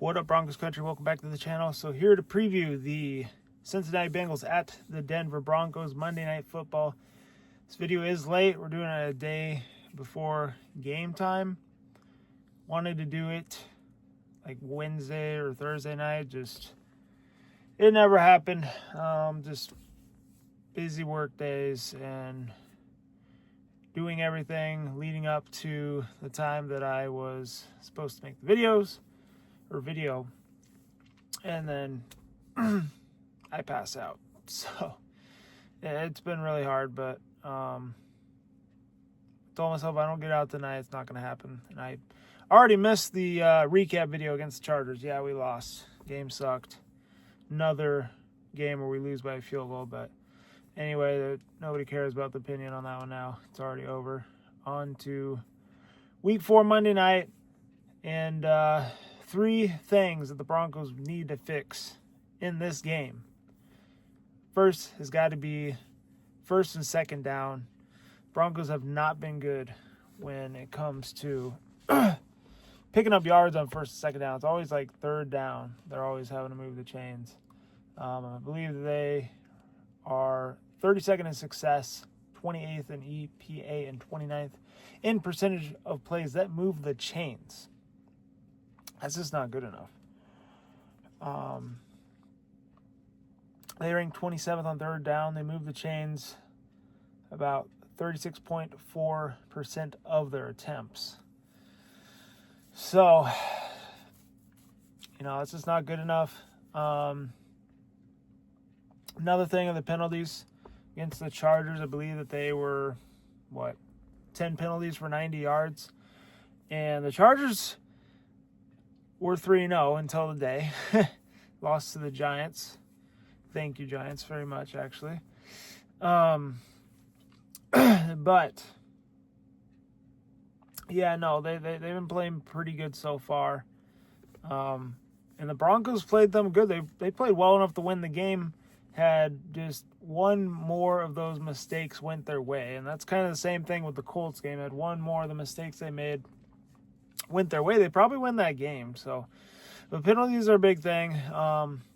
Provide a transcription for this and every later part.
What up, Broncos country? Welcome back to the channel. So here to preview the Cincinnati Bengals at the Denver Broncos Monday Night Football. This video is late. We're doing it a day before game time. Wanted to do it like Wednesday or Thursday night. Just it never happened. Just busy work days and doing everything leading up to the time that I was supposed to make the video, and then I pass out. So yeah, it's been really hard, but told myself if I don't get out tonight, it's not going to happen. And I already missed the recap video against the Chargers. Yeah, we lost. Game sucked. Another game where we lose by a field goal, but anyway, nobody cares about the opinion on that one now. It's already over. On to Week 4 Monday night, and three things that the Broncos need to fix in this game. First has got to be first and second down. Broncos have not been good when it comes to picking up yards on first and second down. It's always like third down. They're always having to move the chains. I believe they are 32nd in success, 28th in EPA, and 29th in percentage of plays that move the chains. That's just not good enough. They rank 27th on third down. They move the chains about 36.4% of their attempts. So, it's just not good enough. Another thing of the penalties against the Chargers, I believe that they were, 10 penalties for 90 yards. And the Chargers were 3-0 until the day. Lost to the Giants. Thank you, Giants, very much, actually. But, yeah, no, they've been playing pretty good so far. And the Broncos played them good. They played well enough to win the game. Had just one more of those mistakes went their way. And that's kind of the same thing with the Colts game. Had one more of the mistakes they made went their way. They probably win that game. So, but penalties are a big thing.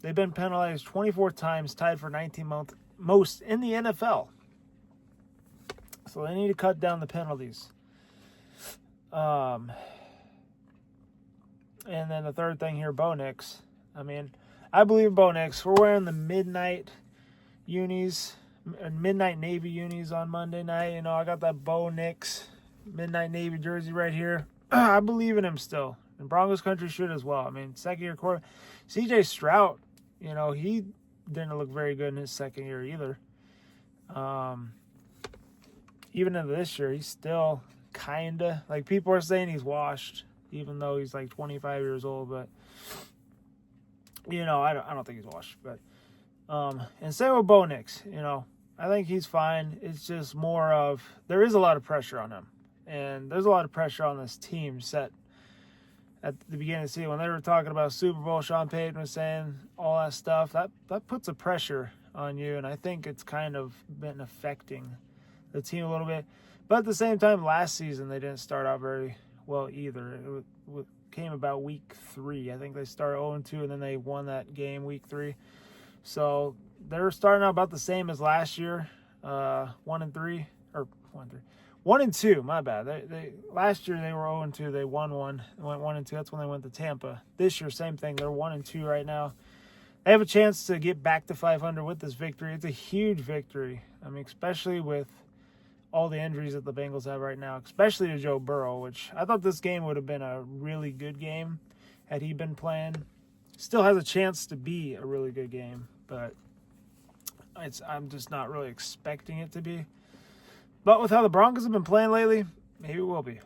They've been penalized 24 times, tied for 19th most in the NFL. So they need to cut down the penalties. And then the third thing here, Bo Nix. I believe Bo Nix. We're wearing the midnight unis, midnight Navy unis on Monday night. I got that Bo Nix midnight Navy jersey right here. I believe in him still. And Broncos country should as well. Second-year quarterback. C.J. Stroud, he didn't look very good in his second year either. Even into this year, he's still kind of, people are saying he's washed, even though he's 25 years old, but I don't think he's washed. But and same with Bo Nix. I think he's fine. It's just more of there is a lot of pressure on him, and there's a lot of pressure on this team set at the beginning of the season when they were talking about Super Bowl. Sean Payton was saying all that stuff. That puts a pressure on you, and I think it's kind of been affecting the team a little bit. But at the same time, last season they didn't start out very well either. It came about week 3. I think they started 0-2, and then they won that game week 3. So they're starting out about the same as last year, 1-3 or 1-2. My bad. They last year they were 0-2. They won one. They went 1-2. That's when they went to Tampa. This year, same thing. They're 1-2 right now. They have a chance to get back to 500 with this victory. It's a huge victory. Especially with all the injuries that the Bengals have right now, especially to Joe Burrow, which I thought this game would have been a really good game had he been playing. Still has a chance to be a really good game, but I'm just not really expecting it to be. But with how the Broncos have been playing lately, maybe it will be.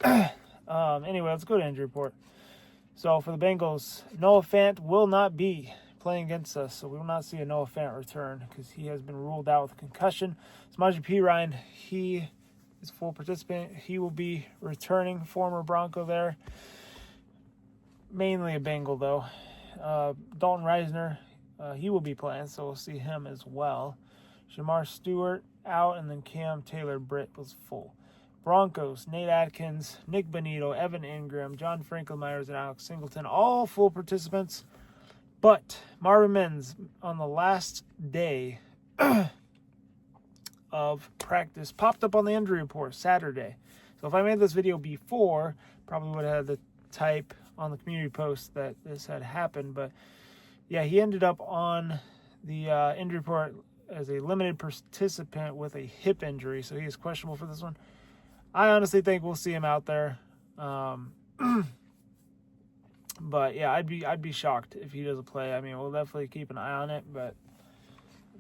Anyway, let's go to injury report. So for the Bengals, Noah Fant will not be playing against us, so we will not see a Noah Fant return because he has been ruled out with concussion. Samaje Perine, he is full participant. He will be returning, former Bronco there. Mainly a Bengal, though. Dalton Reisner, he will be playing, so we'll see him as well. Shamar Stewart out, and then Cam Taylor-Britt was full. Broncos, Nate Atkins, Nick Bonito, Evan Ingram, John Franklin Myers, and Alex Singleton, all full participants. But Marvin Mims, on the last day of practice, popped up on the injury report Saturday. So if I made this video before, probably would have had the type on the community post that this had happened. But yeah, he ended up on the injury report as a limited participant with a hip injury, so he is questionable for this one. I honestly think we'll see him out there. But yeah, I'd be shocked if he doesn't play. I mean, we'll definitely keep an eye on it, but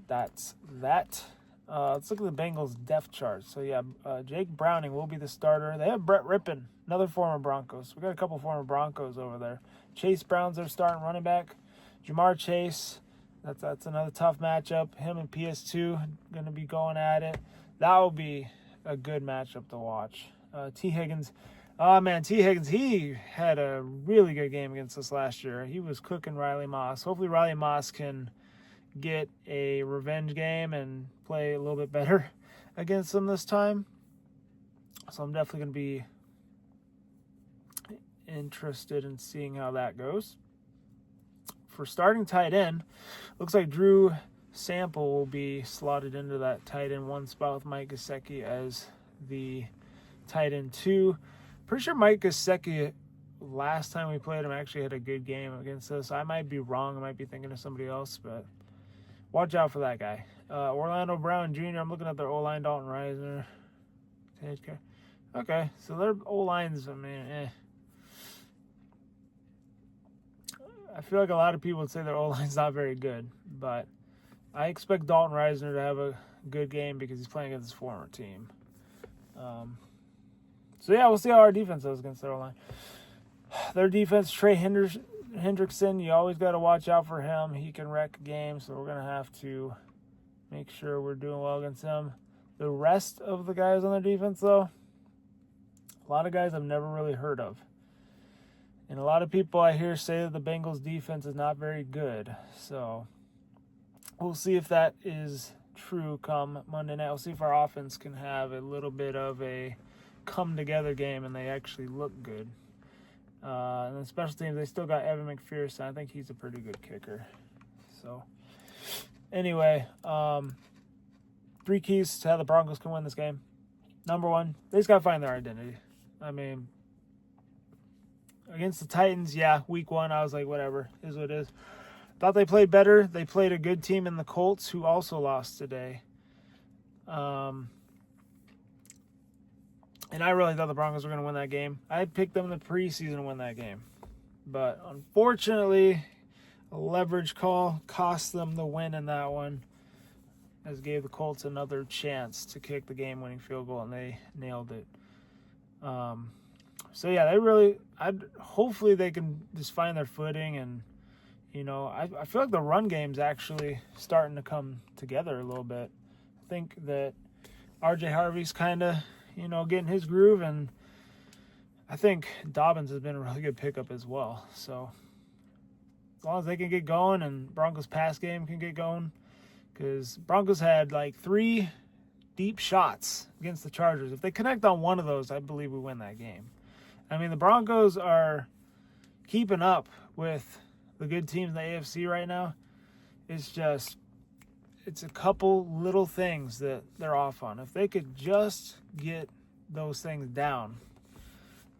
that's that. Let's look at the Bengals depth chart. So yeah, Jake Browning will be the starter. They have Brett Rippon, another former Broncos. We got a couple former Broncos over there. Chase Brown's their starting running back. Jamar Chase, that's another tough matchup. Him and PS2 going to be going at it. That will be a good matchup to watch. T. Higgins. Oh, man, T. Higgins, he had a really good game against us last year. He was cooking Riley Moss. Hopefully Riley Moss can get a revenge game and play a little bit better against them this time. So I'm definitely going to be interested in seeing how that goes. For starting tight end, looks like Drew Sample will be slotted into that tight end 1 spot with Mike Gesicki as the tight end 2. Pretty sure Mike Gesicki, last time we played him, actually had a good game against us. I might be wrong. I might be thinking of somebody else, but watch out for that guy. Orlando Brown Jr., I'm looking at their O-line, Dalton Reisner. Okay, so their O-lines, I mean, I feel like a lot of people would say their O-line's not very good, but I expect Dalton Reisner to have a good game because he's playing against his former team. So yeah, we'll see how our defense does against their O-line. Their defense, Trey Hendrickson, you always got to watch out for him. He can wreck a game, so we're going to have to make sure we're doing well against him. The rest of the guys on their defense, though, a lot of guys I've never really heard of. And a lot of people I hear say that the Bengals defense is not very good. So we'll see if that is true come Monday night. We'll see if our offense can have a little bit of a come-together game and they actually look good. And then special teams, they still got Evan McPherson. I think he's a pretty good kicker. So anyway, 3 keys to how the Broncos can win this game. Number 1, they just got to find their identity. I mean, against the Titans, yeah, week 1, I was like, whatever, is what it is. Thought they played better. They played a good team in the Colts, who also lost today. And I really thought the Broncos were going to win that game. I had picked them in the preseason to win that game. But unfortunately, a leverage call cost them the win in that one, as gave the Colts another chance to kick the game-winning field goal, and they nailed it. So yeah, hopefully they can just find their footing, and I feel like the run game's actually starting to come together a little bit. I think that RJ Harvey's kind of getting his groove, and I think Dobbins has been a really good pickup as well. So as long as they can get going and Broncos pass game can get going, because Broncos had like 3 deep shots against the Chargers. If they connect on one of those, I believe we win that game. I mean, the Broncos are keeping up with the good teams in the AFC right now. It's a couple little things that they're off on. If they could just get those things down,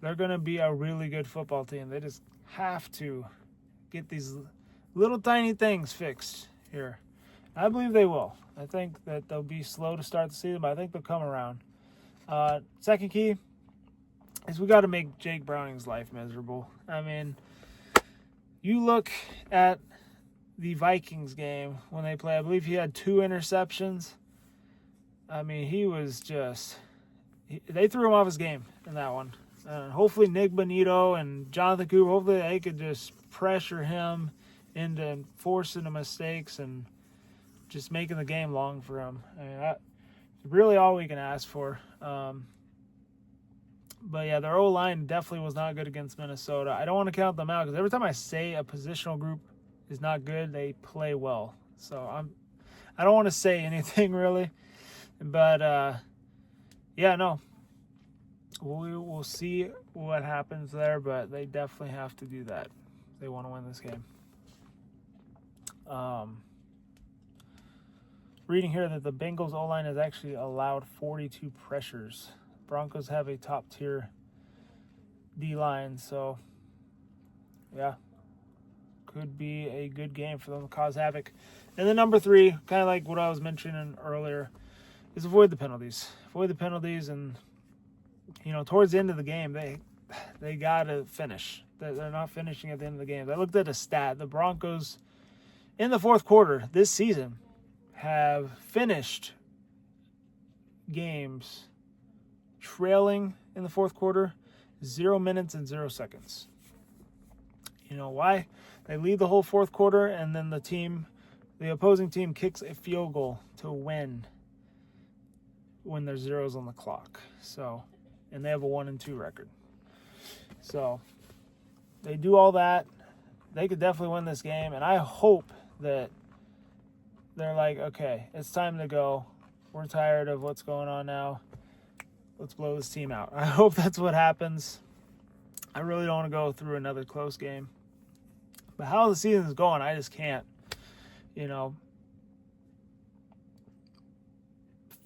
they're going to be a really good football team. They just have to get these little tiny things fixed here. I believe they will. I think that they'll be slow to start the season, but I think they'll come around. Second key is we got to make Jake Browning's life miserable. I mean, you look at the Vikings game when they play, I believe he had 2 interceptions. I mean, they threw him off his game in that one. Hopefully Nick Bonito and Jonathan Cooper, hopefully they could just pressure him into forcing the mistakes and just making the game long for him. I mean, that's really all we can ask for. But yeah, their O-line definitely was not good against Minnesota. I don't want to count them out because every time I say a positional group is not good, they play well. So I don't want to say anything really. But yeah, no. we'll see what happens there, but they definitely have to do that. They want to win this game. Reading here that the Bengals O-line has actually allowed 42 pressures. Broncos have a top-tier D-line, so yeah, could be a good game for them to cause havoc. And then number 3, kind of like what I was mentioning earlier, is avoid the penalties. Avoid the penalties, and towards the end of the game, they got to finish. They're not finishing at the end of the game. I looked at a stat. The Broncos in the fourth quarter this season have finished games trailing in the fourth quarter 0 minutes and 0 seconds. You know why? They lead the whole fourth quarter, and then the opposing team kicks a field goal to win when there's zeros on the clock. So, and they have a 1-2 record. So they do all that. They could definitely win this game, and I hope that they're like, okay, it's time to go. We're tired of what's going on now. Let's blow this team out. I hope that's what happens. I really don't want to go through another close game. But how the season is going, I just can't,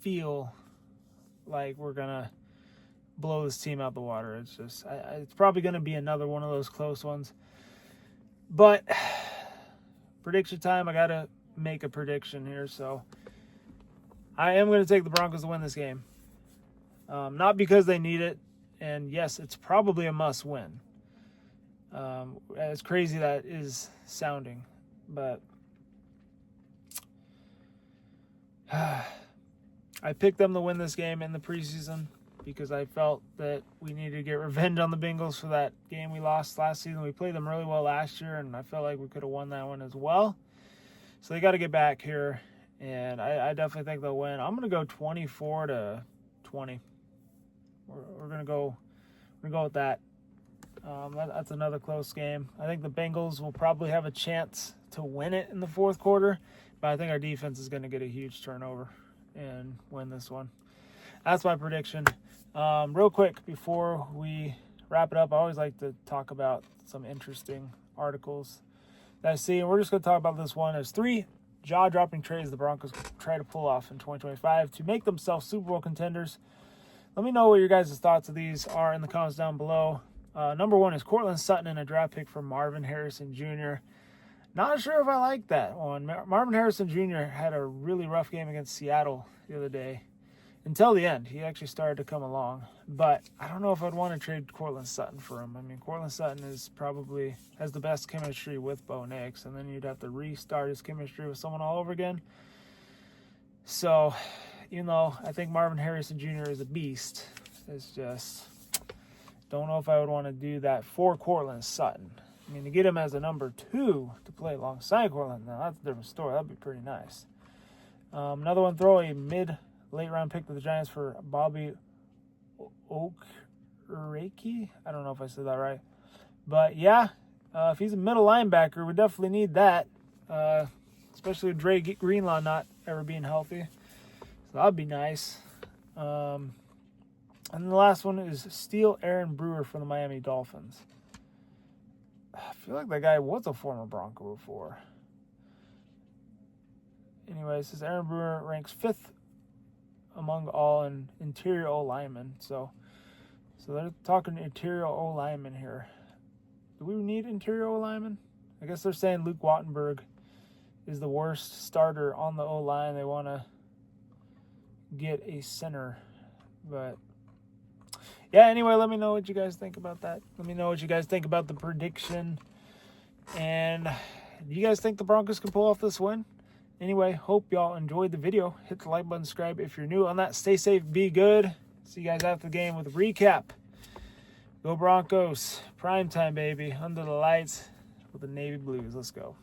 feel like we're going to blow this team out the water. It's just, it's probably going to be another one of those close ones. But prediction time, I got to make a prediction here. So I am going to take the Broncos to win this game. Not because they need it. And yes, it's probably a must win. As crazy that is sounding, but I picked them to win this game in the preseason because I felt that we needed to get revenge on the Bengals for that game we lost last season. We played them really well last year, and I felt like we could have won that one as well. So they got to get back here, and I definitely think they'll win. I'm going to go 24-20. We're going to go with that. That's another close game. I think the Bengals will probably have a chance to win it in the fourth quarter, but I think our defense is going to get a huge turnover and win this one. That's my prediction. Real quick, before we wrap it up, I always like to talk about some interesting articles that I see, and we're just going to talk about this one. There's 3 jaw-dropping trades the Broncos try to pull off in 2025 to make themselves Super Bowl contenders. Let me know what your guys' thoughts of these are in the comments down below. Number 1 is Courtland Sutton and a draft pick for Marvin Harrison Jr. Not sure if I like that one. Marvin Harrison Jr. had a really rough game against Seattle the other day. Until the end, he actually started to come along. But I don't know if I'd want to trade Courtland Sutton for him. I mean, Courtland Sutton has the best chemistry with Bo Nix, and then you'd have to restart his chemistry with someone all over again. So, I think Marvin Harrison Jr. is a beast. It's just, don't know if I would want to do that for Courtland Sutton. I mean, to get him as a number 2 to play alongside Courtland, now that's a different story. That'd be pretty nice. Another one, throw a late round pick to the Giants for Bobby Okereke. I don't know if I said that right. But yeah, if he's a middle linebacker, we definitely need that. Especially with Dre Greenlaw not ever being healthy. So that'd be nice. And the last one is steal Aaron Brewer from the Miami Dolphins. I feel like that guy was a former Bronco before. Anyway, it says Aaron Brewer ranks 5th among all interior O-linemen. So they're talking interior O-linemen here. Do we need interior O-linemen? I guess they're saying Luke Wattenberg is the worst starter on the O-line. They want to get a center. But yeah, anyway, let me know what you guys think about that. Let me know what you guys think about the prediction. And do you guys think the Broncos can pull off this win? Anyway, hope y'all enjoyed the video. Hit the like button, subscribe if you're new on that. Stay safe, be good. See you guys after the game with a recap. Go Broncos. Primetime, baby. Under the lights with the Navy Blues. Let's go.